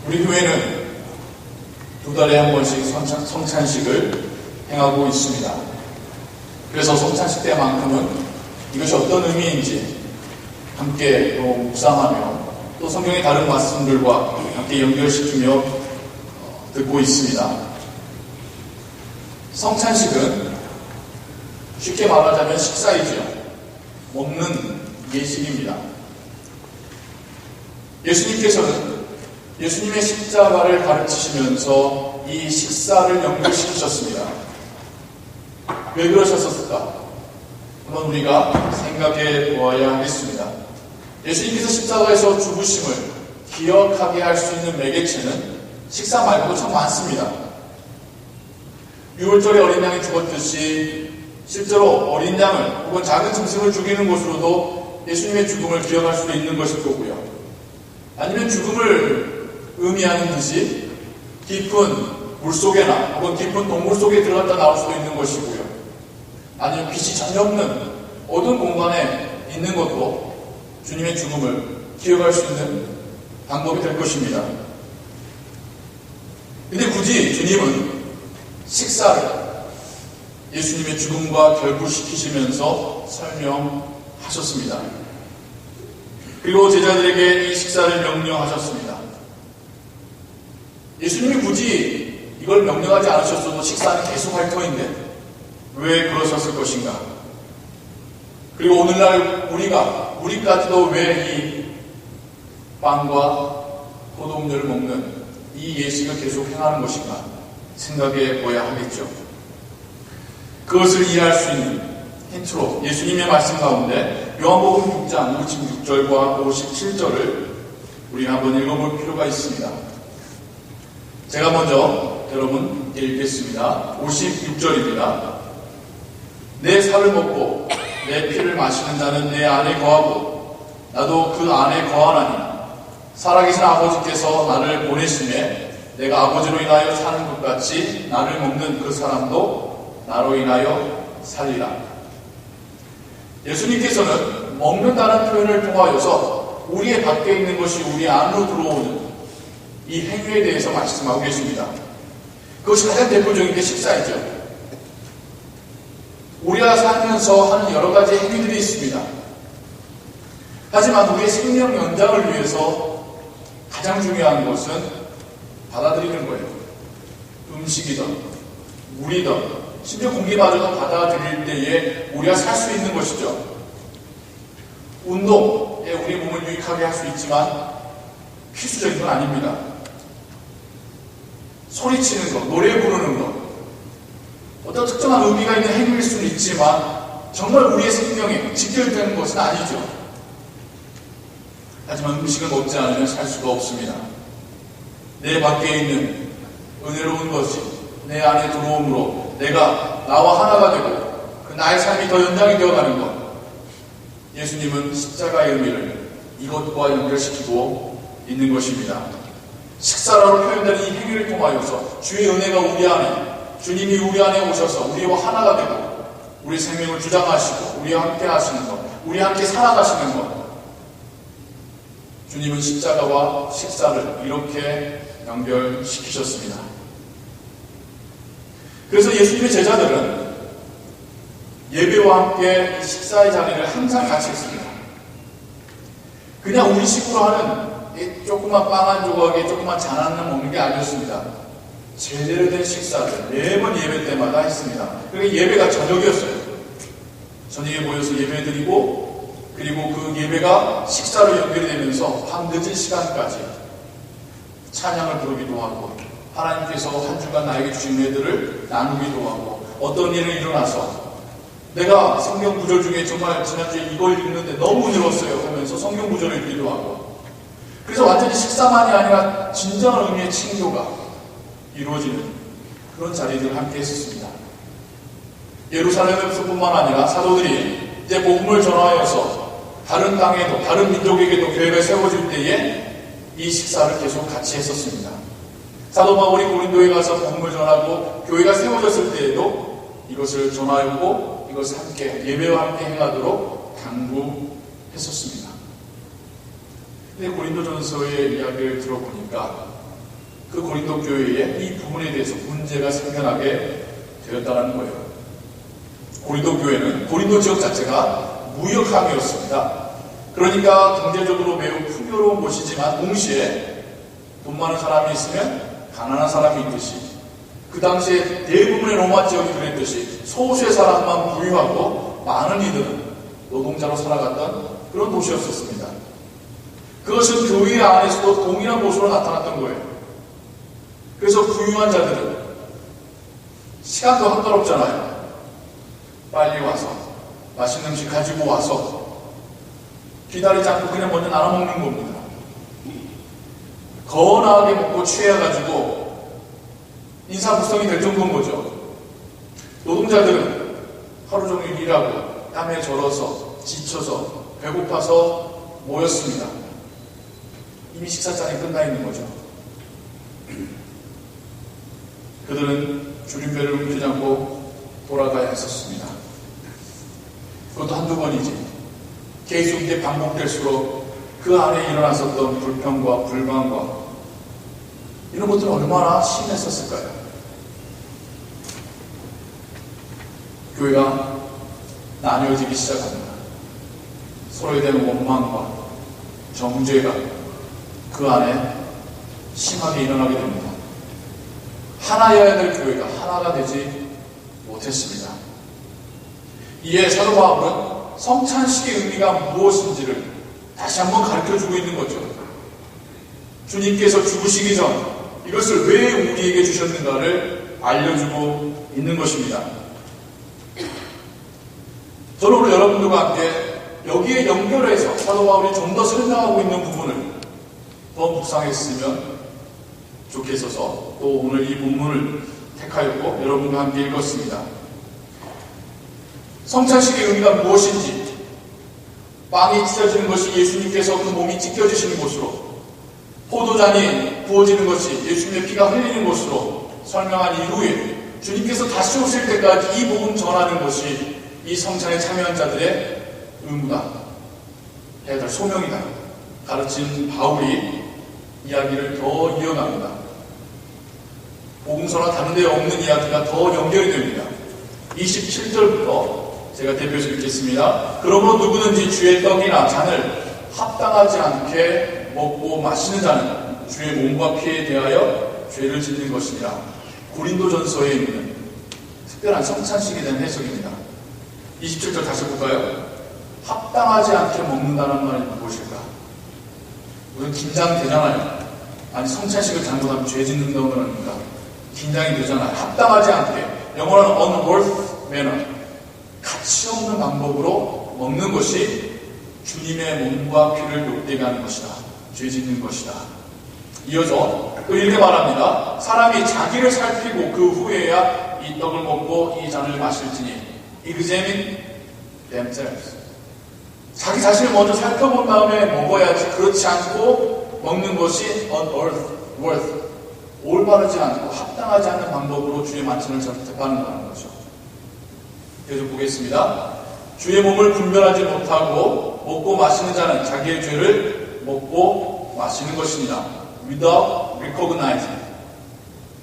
우리 교회는 2달에 한 번씩 성찬식을 행하고 있습니다. 그래서 성찬식 때만큼은 이것이 어떤 의미인지 함께 또 묵상하며 또 성경의 다른 말씀들과 함께 연결시키며 듣고 있습니다. 성찬식은 쉽게 말하자면 식사이죠. 먹는 예식입니다. 예수님께서는 예수님의 십자가를 가르치시면서 이 식사를 연결시키셨습니다. 왜 그러셨을까? 한번 우리가 생각해 보아야 하겠습니다. 예수님께서 십자가에서 죽으심을 기억하게 할 수 있는 매개체는 식사 말고도 참 많습니다. 유월절에 어린 양이 죽었듯이 실제로 어린 양을 혹은 작은 짐승을 죽이는 것으로도 예수님의 죽음을 기억할 수도 있는 것일 거고요. 아니면 죽음을 의미하는 듯이 깊은 물속에나 혹은 깊은 동물 속에 들어갔다 나올 수도 있는 것이고요. 아니면 빛이 전혀 없는 어두운 공간에 있는 것도 주님의 죽음을 기억할 수 있는 방법이 될 것입니다. 근데 굳이 주님은 식사를 예수님의 죽음과 결부시키시면서 설명하셨습니다. 그리고 제자들에게 이 식사를 명령하셨습니다. 예수님이 굳이 이걸 명령하지 않으셨어도 식사는 계속할 터인데 왜 그러셨을 것인가? 그리고 오늘날 우리까지도 왜 이 빵과 포도음료를 먹는 이 예식을 계속 행하는 것인가 생각해 보아야 하겠죠. 그것을 이해할 수 있는 힌트로 예수님의 말씀 가운데 요한복음 6장 56절과 57절을 우리가 한번 읽어볼 필요가 있습니다. 제가 먼저 여러분 읽겠습니다. 56절입니다. 내 살을 먹고 내 피를 마시는 자는 내 안에 거하고 나도 그 안에 거하나니 살아계신 아버지께서 나를 보내심에 내가 아버지로 인하여 사는 것 같이 나를 먹는 그 사람도 나로 인하여 살리라. 예수님께서는 먹는다는 표현을 통하여서 우리의 밖에 있는 것이 우리 안으로 들어오는 이 행위에 대해서 말씀하고 계십니다. 그것이 가장 대표적인 게 식사이죠. 우리가 살면서 하는 여러 가지 행위들이 있습니다. 하지만 우리의 생명 연장을 위해서 가장 중요한 것은 받아들이는 거예요. 음식이든 물이든 심지어 공기마저도 받아들일 때에 우리가 살 수 있는 것이죠. 운동에 우리 몸을 유익하게 할 수 있지만 필수적인 건 아닙니다. 소리치는 것, 노래 부르는 것, 어떤 특정한 의미가 있는 행위일 수는 있지만 정말 우리의 생명에 직결되는 것은 아니죠. 하지만 음식을 먹지 않으면 살 수가 없습니다. 내 밖에 있는 은혜로운 것이 내 안에 들어옴으로 내가 나와 하나가 되고 그 나의 삶이 더 연장이 되어가는 것. 예수님은 십자가의 의미를 이것과 연결시키고 있는 것입니다. 식사라고 표현되는 이 행위를 통하여서 주의 은혜가 우리 안에, 주님이 우리 안에 오셔서 우리와 하나가 되고 우리 생명을 주장하시고 우리와 함께 하시는 것, 우리와 함께 살아가시는 것. 주님은 십자가와 식사를 이렇게 연결시키셨습니다. 그래서 예수님의 제자들은 예배와 함께 식사의 자리를 항상 같이 했습니다. 그냥 우리식으로 하는 조그만 빵 한 조각에 조그만 잔 하나 먹는 게 아니었습니다. 제대로 된 식사를 매번 예배 때마다 했습니다. 그러니까 예배가 저녁이었어요. 저녁에 모여서 예배드리고 그리고 그 예배가 식사로 연결이 되면서 밤 늦은 시간까지 찬양을 부르기도 하고 하나님께서 한 주간 나에게 주신 은혜들을 나누기도 하고 어떤 일이 일어나서 내가 성경 구절 중에 정말 지난주에 이걸 읽는데 너무 은혜로웠어요 하면서 성경 구절을 읽기도 하고 그래서 완전히 식사만이 아니라 진정한 의미의 친교가 이루어지는 그런 자리들을 함께 했었습니다. 예루살렘에서뿐만 아니라 사도들이 이제 복음을 전하여서 다른 땅에도 다른 민족에게도 교회가 세워질 때에 이 식사를 계속 같이 했었습니다. 사도 바울이 고린도에 가서 복음을 전하고 교회가 세워졌을 때에도 이것을 전하였고 이것을 함께 예배와 함께 행하도록 당부했었습니다. 근데 고린도전서의 이야기를 들어보니까 그 고린도 교회에 이 부분에 대해서 문제가 생겨나게 되었다는 거예요. 고린도 교회는 고린도 지역 자체가 무역항이었습니다. 그러니까 경제적으로 매우 풍요로운 곳이지만 동시에 돈 많은 사람이 있으면 가난한 사람이 있듯이 그 당시에 대부분의 로마 지역이 그랬듯이 소수의 사람만 부유하고 많은 이들은 노동자로 살아갔던 그런 도시였었습니다. 그것은 교회 안에서도 동일한 모습으로 나타났던 거예요. 그래서 부유한 자들은 시간도 한가롭잖아요. 빨리 와서 맛있는 음식 가지고 와서 기다리지 않고 그냥 먼저 나눠 먹는 겁니다. 거나하게 먹고 취해가지고 인사불성이 될 정도인 거죠. 노동자들은 하루 종일 일하고 땀에 절어서 지쳐서 배고파서 모였습니다. 이미 식사장이 끝나 있는 거죠. 그들은 줄임배를 움직이지 않고 돌아가야 했었습니다. 그것도 한두 번이지. 계속 이제 반복될수록 그 안에 일어났었던 불평과 불만과 이런 것들은 얼마나 심했었을까요? 교회가 나뉘어지기 시작합니다. 서로에 대한 원망과 정죄가 그 안에 심하게 일어나게 됩니다. 하나여야 될 교회가 하나가 되지 못했습니다. 이에 사도 바울은 성찬식의 의미가 무엇인지를 다시 한번 가르쳐주고 있는 거죠. 주님께서 죽으시기 전 이것을 왜 우리에게 주셨는가를 알려주고 있는 것입니다. 저는 오늘 여러분들과 함께 여기에 연결해서 사도 바울이 좀 더 설명하고 있는 부분을 더 묵상했으면 좋겠어서 또 오늘 이 본문을 택하였고 여러분과 함께 읽었습니다. 성찬식의 의미가 무엇인지, 빵이 찢어지는 것이 예수님께서 그 몸이 찢겨지시는 곳으로, 포도잔이 부어지는 것이 예수님의 피가 흘리는 곳으로 설명한 이후에 주님께서 다시 오실 때까지 이 복음 전하는 것이 이 성찬에 참여한 자들의 의무다, 해야 될 소명이다 가르친 바울이 이야기를 더 이어갑니다. 복음서나 다른 데 없는 이야기가 더 연결이 됩니다. 27절부터 제가 대표해서 읽겠습니다. 그러므로 누구든지 주의 떡이나 잔을 합당하지 않게 먹고 마시는 자는 주의 몸과 피에 대하여 죄를 짓는 것이니라. 고린도전서에 있는 특별한 성찬식에 대한 해석입니다. 27절 다시 볼까요? 합당하지 않게 먹는다는 말이 무엇일까? 우선 긴장되잖아요. 아니 성찬식을 잘못하면 죄 짓는다는 건 아닙니까? 긴장이 되잖아요. 합당하지 않게, 영어로는 unworthy manner, 가치 없는 방법으로 먹는 것이 주님의 몸과 피를 욕되게 하는 것이다. 죄 짓는 것이다. 이어서 또 이렇게 말합니다. 사람이 자기를 살피고 그 후에야 이 떡을 먹고 이 잔을 마실지니 examine themselves. 자기 자신을 먼저 살펴본 다음에 먹어야지. 그렇지 않고 먹는 것이 unworthy, 올바르지 않고 합당하지 않은 방법으로 주의 만찬을 접하는다는 거죠. 계속 보겠습니다. 주의 몸을 분별하지 못하고 먹고 마시는 자는 자기의 죄를 먹고 마시는 것입니다. without recognizing.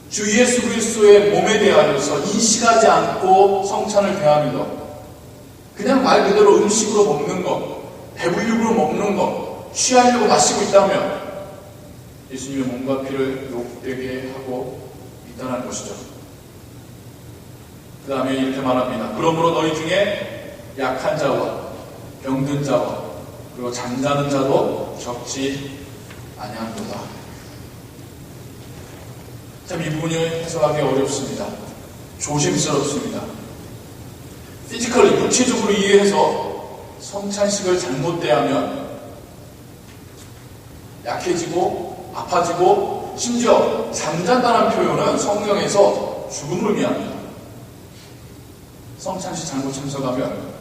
주 예수 그리스도의 몸에 대하여서 인식하지 않고 성찬을 대하는 것, 그냥 말 그대로 음식으로 먹는 것, 배불리고 먹는 것, 취하려고 마시고 있다면 예수님의 몸과 피를 욕되게 하고 있다는 것이죠. 그 다음에 이렇게 말합니다. 그러므로 너희 중에 약한 자와 병든 자와 그리고 잠자는 자도 적지 아니한도다. 참 이 부분이 해석하기 어렵습니다. 조심스럽습니다. 피지컬리 육체적으로 이해해서 성찬식을 잘못 대하면 약해지고 아파지고 심지어 잠잔다는 표현은 성경에서 죽음을 의미합니다. 성찬식 잘못 참석하면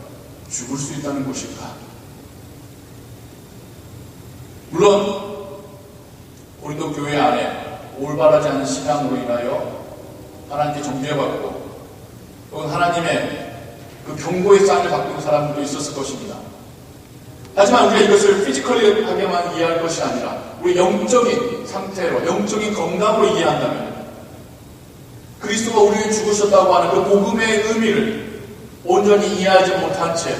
죽을 수 있다는 것일까? 물론 고린도 교회 안에 올바르지 않은 신앙으로 인하여 하나님께 정죄받고 또는 하나님의 그 경고의 사인을 받는 사람들도 있었을 것입니다. 하지만 우리가 이것을 피지컬리하게만 이해할 것이 아니라 우리 영적인 상태로, 영적인 건강으로 이해한다면, 그리스도가 우리에게 죽으셨다고 하는 그 복음의 의미를 온전히 이해하지 못한 채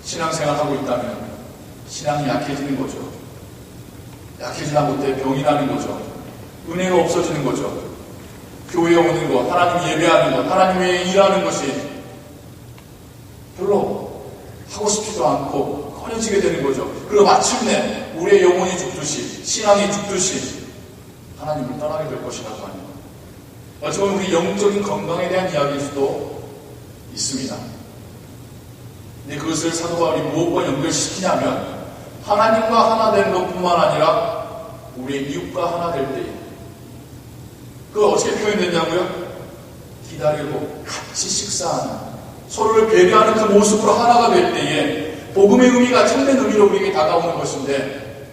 신앙생활하고 있다면 신앙이 약해지는 거죠. 약해지다 못해 병이 나는 거죠. 은혜가 없어지는 거죠. 교회에 오는 것, 하나님 예배하는 것, 하나님 외에 일하는 것이 별로 하고 싶지도 않고 꺼려지게 되는 거죠. 그리고 마침내 우리의 영혼이 죽듯이, 신앙이 죽듯이 하나님을 떠나게 될 것이라고 합니다. 어찌 보면 우리 영적인 건강에 대한 이야기일 수도 있습니다. 근데 그것을 사도 바울이 무엇과 연결시키냐면 하나님과 하나 되는 것뿐만 아니라 우리의 이웃과 하나 될 때에, 그거 어떻게 표현됐냐고요? 기다리고 같이 식사하는, 서로를 배려하는 그 모습으로 하나가 될 때에 복음의 의미가 참된 의미로 우리에게 다가오는 것인데,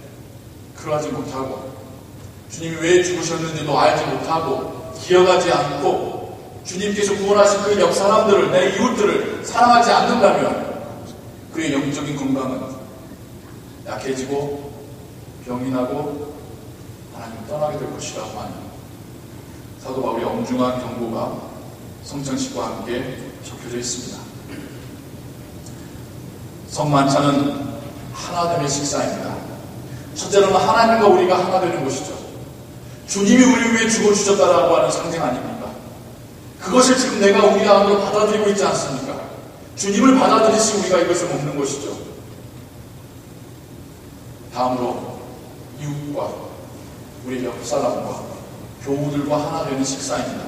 그러하지 못하고 주님이 왜 죽으셨는지도 알지 못하고 기억하지 않고 주님께서 구원하신 그 옆 사람들을, 내 이웃들을 사랑하지 않는다면 그의 영적인 건강은 약해지고 병이 나고 하나님을 떠나게 될 것이라고 하는 사도 바울의 엄중한 경고가 성찬식과 함께 적혀져 있습니다. 성만찬은 하나됨의 식사입니다. 첫째로는 하나님과 우리가 하나 되는 것이죠. 주님이 우리 위해 죽어주셨다라고 하는 상징 아닙니까? 그것을 지금 내가 우리 안으로 받아들이고 있지 않습니까? 주님을 받아들이시 우리가 이것을 먹는 것이죠. 다음으로 이웃과 우리 옆 사람과 교우들과 하나 되는 식사입니다.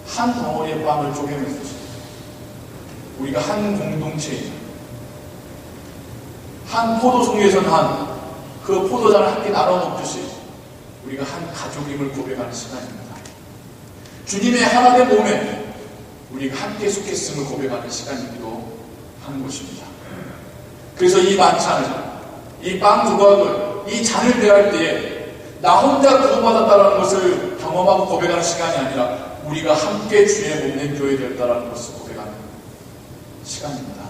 한 덩어리의 빵을 쪼개면서 우리가 한 공동체이죠. 한 포도송이에서 난 그 포도잔을 함께 나눠 먹듯이 우리가 한 가족임을 고백하는 시간입니다. 주님의 하나된 몸에 우리가 함께 속했음을 고백하는 시간이기도 하는 것입니다. 그래서 이 만찬을, 이 빵 조각을, 이 잔을 대할 때에 나 혼자 구원받았다는 것을 경험하고 고백하는 시간이 아니라 우리가 함께 주의 몸된 교회 되었다는 것을 고백하는 시간입니다.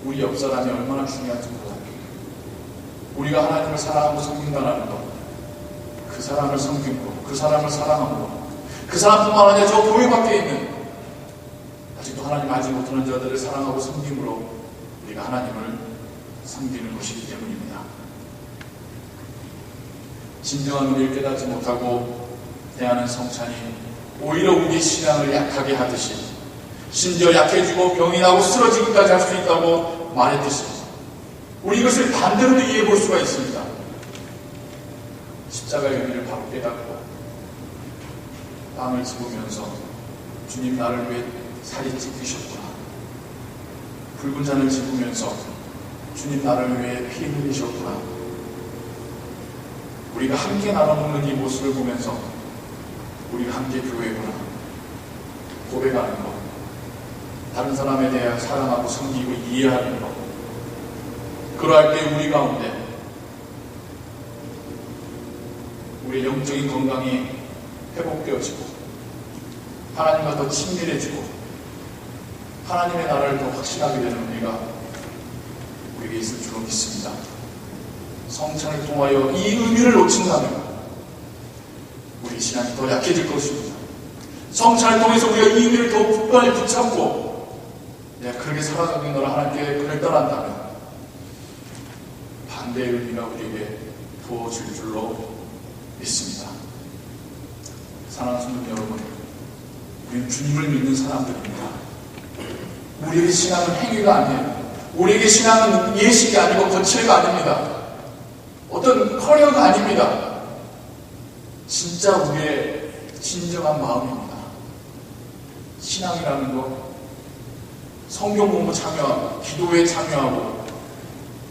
우리 옆 사람이 얼마나 중요한지 몰라요. 우리가 하나님을 사랑하고 섬긴다는 것, 그 사람을 섬김으로, 그 사람을 사랑함으로, 그 사람뿐만 아니라 저 교회 밖에 있는 아직도 하나님 알지 못하는 자들을 사랑하고 섬김으로 우리가 하나님을 섬기는 것이기 때문입니다. 진정한 의미를 깨닫지 못하고 대하는 성찬이 오히려 우리 신앙을 약하게 하듯이, 심지어 약해지고 병이 나고 쓰러지기까지 할 수 있다고 말했듯이 우리 이것을 반대로도 이해해 볼 수가 있습니다. 십자가의 의미를 바로 깨닫고 빵을 집으면서 주님 나를 위해 살이 찢기셨구나, 붉은 잔을 집으면서 주님 나를 위해 피 흘리셨구나, 우리가 함께 나눠 먹는 이 모습을 보면서 우리가 함께 교회구나 고백하는 것, 다른 사람에 대해 사랑하고 섬기고 이해하는 것, 그러할 때 우리 가운데 우리의 영적인 건강이 회복되어지고 하나님과 더 친밀해지고 하나님의 나라를 더 확신하게 되는 은혜가 우리에게 있을 줄로 믿습니다. 성찬을 통하여 이 의미를 놓친다면 우리 신앙이 더 약해질 것입니다. 성찬을 통해서 우리가 이 의미를 더 굳건히 붙잡고 내가 그렇게 살아가겠노라 하나님께 그랬더란다면 반대의 의미가 우리에게 부어질 줄로 믿습니다. 사랑하는 성도 여러분, 우리는 주님을 믿는 사람들입니다. 우리에게 신앙은 행위가 아니에요. 우리에게 신앙은 예식이 아니고 거칠가 아닙니다. 어떤 커리어가 아닙니다. 진짜 우리의 진정한 마음입니다. 신앙이라는 것, 성경 공부 참여하고 기도에 참여하고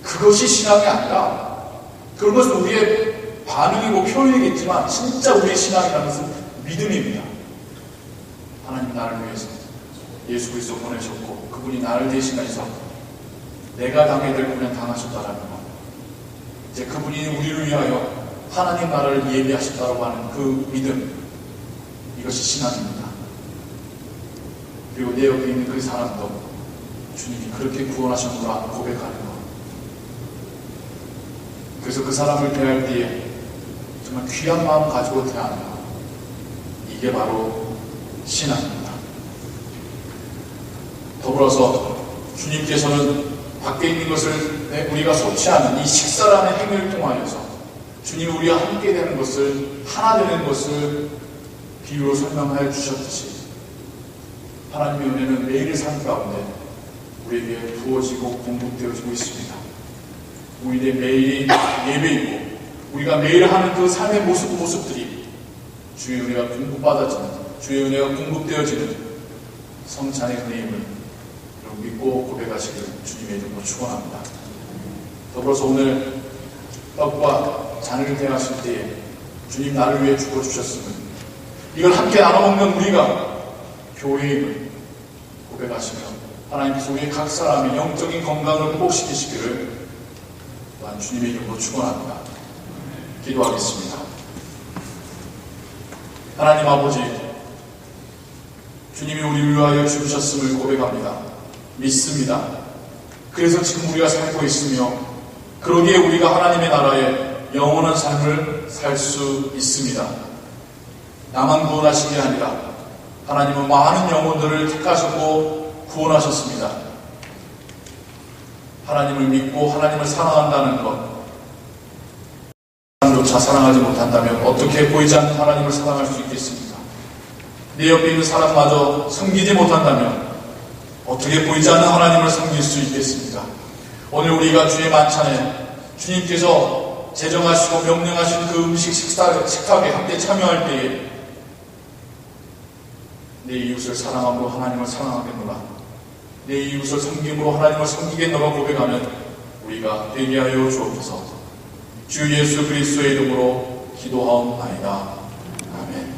그것이 신앙이 아니라, 그런 것은 우리의 반응이고 표현이겠지만 진짜 우리의 신앙이라는 것은 믿음입니다. 하나님 나를 위해서 예수 그리스도 보내셨고 그분이 나를 대신해서 내가 당해야 될 고난 당하셨다라는 것, 이제 그분이 우리를 위하여 하나님 나라를 예비하셨다고 하는 그 믿음, 이것이 신앙입니다. 그리고 내 옆에 있는 그 사람도 주님이 그렇게 구원하셨구나 고백하는 것, 그래서 그 사람을 대할 때에 정말 귀한 마음 가지고 대하는 것, 이게 바로 신앙입니다. 더불어서 주님께서는 밖에 있는 것을 우리가 섭취하는 이 식사라는 행위를 통하여서 주님이 우리와 함께 되는 것을, 하나 되는 것을 비유로 설명하여 주셨듯이 하나님의 은혜는 매일의 삶 가운데 우리에게 부어지고 공급되어지고 있습니다. 우리의 매일이 예배이고 우리가 매일 하는 그 삶의 모습들이 주의 은혜가 공급받아지는, 주의 은혜가 공급되어지는 성찬의 은혜임을 믿고 고백하시길 주님의 이름으로 축원합니다. 더불어서 오늘 떡과 잔을 대하실 때에 주님 나를 위해 죽어주셨음을, 이걸 함께 나눠먹는 우리가 교회임을 고백하시며 하나님께서 우리 각 사람의 영적인 건강을 회복시키시기를 또한 주님의 이름으로 축원합니다. 기도하겠습니다. 하나님 아버지, 주님이 우리를 위하여 죽으셨음을 고백합니다. 믿습니다. 그래서 지금 우리가 살고 있으며 그러기에 우리가 하나님의 나라에 영원한 삶을 살 수 있습니다. 나만 구원하신 게 아니라 하나님은 많은 영혼들을 택하셨고 구원하셨습니다. 하나님을 믿고 하나님을 사랑한다는 것, 사람조차 사랑하지 못한다면 어떻게 보이지 않는 하나님을 사랑할 수 있겠습니까? 내 옆에 있는 사람마저 섬기지 못한다면 어떻게 보이지 않는 하나님을 섬길 수 있겠습니까? 오늘 우리가 주의 만찬에 주님께서 제정하시고 명령하신 그 음식 식탁에 함께 참여할 때에 내 이웃을 사랑함으로 하나님을 사랑하겠노라, 내 이웃을 섬김으로 하나님을 섬기겠노라 고백하는 우리가 되게 하여 주옵소서. 주 예수 그리스도의 이름으로 기도하옵나이다. 아멘.